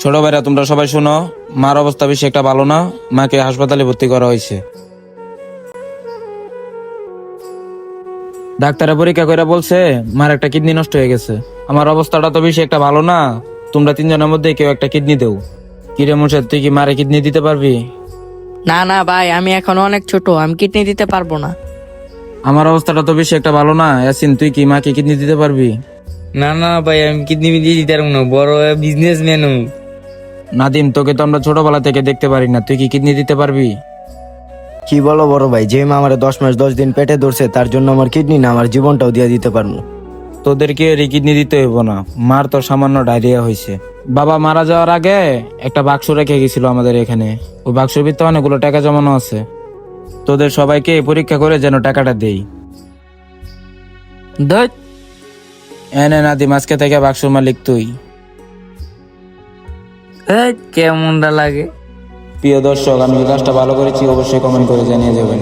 ছোট ভাইরা তোমরা সবাই শোনো, মার অবস্থা বেশি একটা ভালো না, মাকে হাসপাতালে ভর্তি করা হয়েছে। ডাক্তারে পরীক্ষা করে বলছে মার একটা কিডনি নষ্ট হয়ে গেছে। আমার অবস্থাটা তো বেশি একটা ভালো না, তোমরা তিনজনের মধ্যে কেউ একটা কিডনি দেও। কিরে মুর্শেদ, তুই কি মারে কিডনি দিতে পারবি? না না ভাই, আমি এখন অনেক ছোট, আমি কিডনি দিতে পারবো না। আমার অবস্থাটা তো বেশি একটা ভালো না, ইয়াসিন তুই কি মাকে কিডনি দিতে পারবি? না না ভাই, আমি কিডনি দিয়ে দিতে পারবো না, বড় বিজনেসম্যান। নাদিম, তোকে তো আমরা ছোটবেলা থেকে দেখতে পারি না, তুই কি কিডনি দিতে পারবি? কি বলো বড় ভাই, যে মা আমার 10 মাস 10 দিন পেটে ধরছে তার জন্য আমার কিডনি না, আমার জীবনটাও দিয়ে দিতে পারবো। তোদেরকে কিডনি দিতে হইব না, মার তো সামান্য ডায়রিয়া হয়েছে। বাবা মারা যাওয়ার আগে একটা বাক্স রেখে গেছিল আমাদের এখানে, ওই বাক্সের ভিতরে অনেকগুলো টাকা জমানো আছে। তোদের সবাইকে পরীক্ষা করে যেন টাকাটা দেই। ধুৎ, এনে নাদিম, আজকে থেকে বাক্সর মালিক তুই। এই, কেমনটা লাগে? প্রিয় দর্শক, আমি এই কাজটা ভালো করেছি অবশ্যই কমেন্ট করে জানিয়ে যাবেন।